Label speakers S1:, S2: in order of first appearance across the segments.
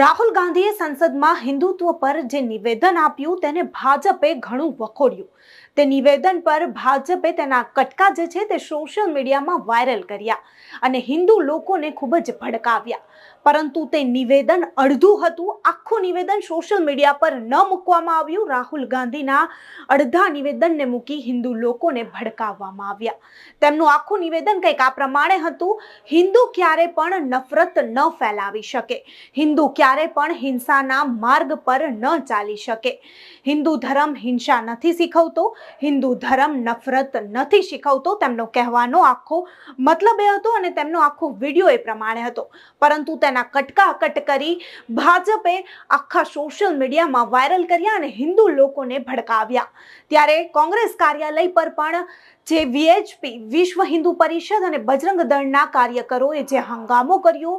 S1: રાહુલ ગાંધીએ સંસદમાં હિન્દુત્વ પર જે નિવેદન આપ્યું તેને ભાજપે ઘણું વખોડ્યું। તે નિવેદન પર ભાજપે તેના કટકા જે છે તે સોશિયલ મીડિયામાં વાયરલ કર્યા અને હિન્દુ લોકોને ખૂબ જ ભડકાવ્યા। પરંતુ તે નિવેદન અડધું હતું। આખું નિવેદન સોશિયલ મીડિયા પર ન મૂકવામાં આવ્યું। રાહુલ ગાંધીના અડધા નિવેદનને મૂકી હિન્દુ લોકોને ભડકાવવામાં આવ્યા। તેમનું આખું નિવેદન કંઈક આ પ્રમાણે હતું: હિન્દુ ક્યારે પણ નફરત ન ફેલાવી શકે, હિન્દુ ક્યારે પણ હિંસાના માર્ગ પર ન ચાલી શકે, હિન્દુ ધર્મ હિંસા નથી શીખવતો, હિન્દુ ધર્મ નફરત નથી શીખવતો। તેમનો કહેવાનો આખો મતલબ એ હતો અને તેમનો આખો વિડીયો એ પ્રમાણે હતો। પરંતુ તેના કટકાકટ કરી ભાજપે આખા સોશિયલ મીડિયામાં વાયરલ કર્યા અને હિન્દુ લોકોને ભડકાવ્યા। ત્યારે કોંગ્રેસ કાર્યાલય પર પણ જે વીએચપી વિશ્વ હિન્દુ પરિષદ અને બજરંગ દળના કાર્યકરોએ જે હંગામો કર્યો,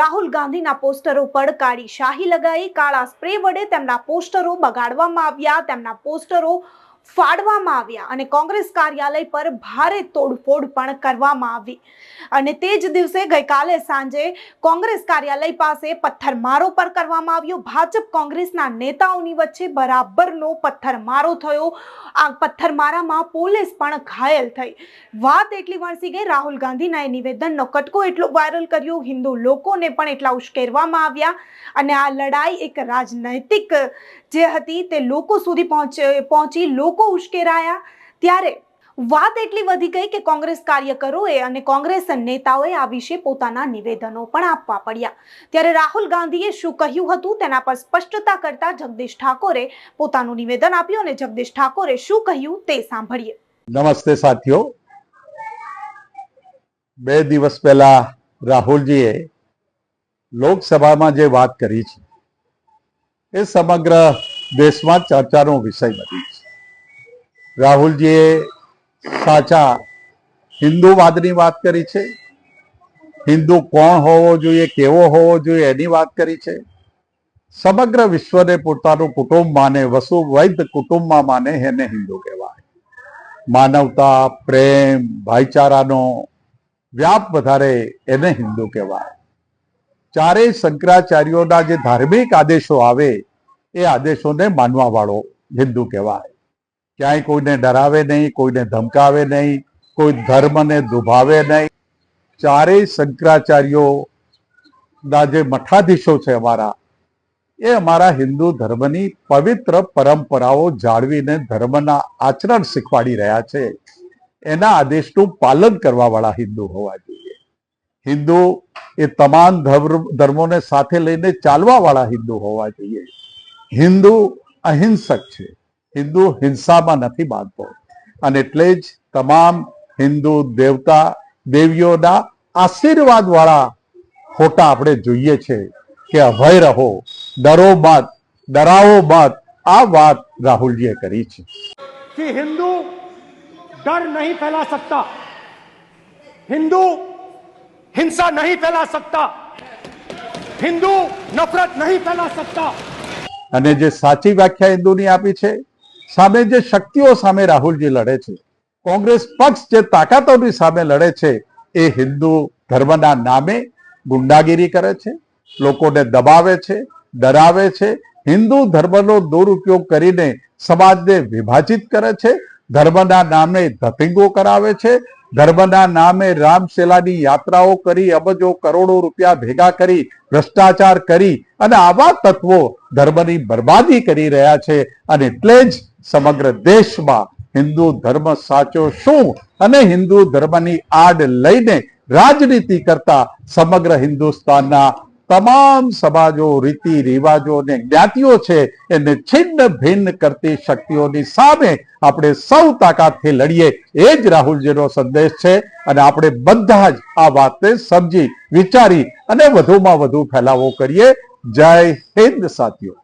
S1: રાહુલ ગાંધીના પોસ્ટરો પર કાળી શાહી લગાવી, કાળા સ્પ્રે વડે તેમના પોસ્ટરો બગાડવામાં આવ્યા, તેમના પોસ્ટરો ફાડવામાં આવ્યા અને કોંગ્રેસ કાર્યાલય પર ભારે તોડફોડ પણ કરવામાં આવી। અને તે જ દિવસે ગઈકાલે સાંજે કોંગ્રેસ કાર્યાલય પાસે પથ્થરમારો પર કરવામાં આવ્યો। ભાજપ કોંગ્રેસના નેતાઓની વચ્ચે બરાબરનો પથ્થરમારો થયો। આ પથ્થરમારામાં પોલીસ પણ ઘાયલ થઈ। વાત એટલી વણસી ગઈ, રાહુલ ગાંધીના એ નિવેદનનો કટકો એટલો વાયરલ કર્યો, હિન્દુ લોકોને પણ એટલા ઉશ્કેરવામાં આવ્યા અને આ લડાઈ એક રાજનૈતિક જે હતી તે લોકો સુધી પહોંચી, લોકો ઉશ્કેરાયા। ત્યારે વાત એટલી વધી ગઈ કે કોંગ્રેસ કાર્યકરોએ અને કોંગ્રેસ નેતાઓએ આ વિશે પોતાના નિવેદનો પણ આપવા પડ્યા। ત્યારે રાહુલ ગાંધીએ શું કહ્યું હતું તેના પર સ્પષ્ટતા કરતા જગદીશ ઠાકોરે પોતાનું નિવેદન આપ્યું અને જગદીશ ઠાકોરે શું કહ્યું તે સાંભળીએ।
S2: નમસ્તે સાથીઓ, 2 દિવસ પહેલા રાહુલજીએ લોકસભામાં જે વાત કરી છે એ સમગ્ર દેશમાં ચર્ચાનો વિષય બની છે। રાહુલજીએ સાચા હિન્દુવાદની વાત કરી છે, હિન્દુ કોણ હોવો જોઈએ, કેવો હોવો જોઈએ એની વાત કરી છે। સમગ્ર વિશ્વને પોતાનું કુટુંબ માને, વસુવૈધ કુટુંબમાં માને એને હિન્દુ કહેવાય। માનવતા, પ્રેમ, ભાઈચારાનો વ્યાપ વધારે એને હિન્દુ કહેવાય। ચારેય શંકરાચાર્યોના જે ધાર્મિક આદેશો આવે એ આદેશોને માનવા વાળો હિન્દુ કહેવાય। ક્યાંય કોઈને ડરાવે નહીં, કોઈને ધમકાવે નહીં, કોઈ ધર્મને દુભાવે નહીં। ચારેય શંકરાચાર્યોના જે મઠાધીશો છે અમારા, એ અમારા હિન્દુ ધર્મની પવિત્ર પરંપરાઓ જાળવીને ધર્મના આચરણ શીખવાડી રહ્યા છે। એના આદેશનું પાલન કરવા વાળા હિન્દુ હોવા જોઈએ। હિન્દુ એ તમામ ધર્મોને સાથે લઈને ચાલવા વાળા હિન્દુ હોવા જોઈએ। હિન્દુ અહિંસક છે, હિન્દુ હિંસામાં નથી માનતો અને એટલે જ તમામ હિન્દુ દેવતા દેવીઓના આશીર્વાદ વાળા ફોટા આપણે જોઈએ છે કે અભય રહો, ડરો મત, ડરાવો મત। આ વાત રાહુલજીએ કરી છે
S3: कि हिंदू डर नहीं फैला सकता, हिंदू हिंसा नहीं फैला सकता, हिंदू नफरत नहीं फैला सकता।
S2: અને જે સાચી વ્યાખ્યા હિન્દુની આપી છે, સામે જે શક્તિઓ સામે રાહુલજી લડે છે, કોંગ્રેસ પક્ષ જે તાકાતોની સામે લડે છે, એ હિન્દુ ધર્મના નામે ગુંડાગીરી કરે છે, લોકોને દબાવે છે, ડરાવે છે, હિન્દુ ધર્મનો દુરુપયોગ કરીને સમાજને વિભાજિત કરે છે, ધર્મના નામે ધતિંગો કરાવે છે, ધર્મના નામે રામશેલાની યાત્રાઓ કરી અબજો કરોડો રૂપિયા ભેગા કરી ભ્રષ્ટાચાર કરી અને આવા તત્વો ધર્મની બરબાદી કરી રહ્યા છે। અને એટલે જ સમગ્ર દેશમાં હિન્દુ ધર્મ સાચો શું અને હિન્દુ ધર્મની આડ લઈને રાજનીતિ કરતા સમગ્ર હિન્દુસ્તાનના તમામ સમાજો, રીતિ રિવાજો અને જ્ઞાતિઓ છે એને છિન્ન ભિન્ન કરતી શક્તિઓની સામે આપણે સૌ તાકાતથી લડીએ, એ જ રાહુલજીનો સંદેશ છે। અને આપણે બધા જ આ વાતને સમજી વિચારી અને વધુમાં વધુ ફેલાવો કરીએ। જય હિન્દ સાથીઓ।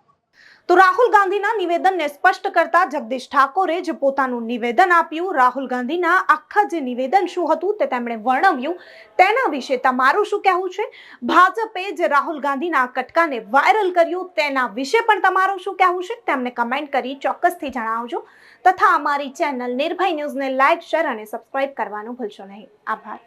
S1: તો રાહુલ ગાંધીના નિવેદનને સ્પષ્ટ કરતા જગદીશ ઠાકોરે જે પોતાનું નિવેદન આપ્યું, રાહુલ ગાંધીના આખા જે નિવેદન શું હતું તે તેમણે વર્ણવ્યું, તેના વિશે તમારું શું કહેવું છે? ભાજપે જે રાહુલ ગાંધીના કટકાને વાયરલ કર્યું તેના વિશે પણ તમારું શું કહેવું છે? તેમને કમેન્ટ કરી ચોક્કસથી જણાવજો તથા અમારી ચેનલ નિર્ભય ન્યૂઝને લાઇક, શેર અને સબસ્ક્રાઇબ કરવાનું ભૂલશો નહીં। આભાર।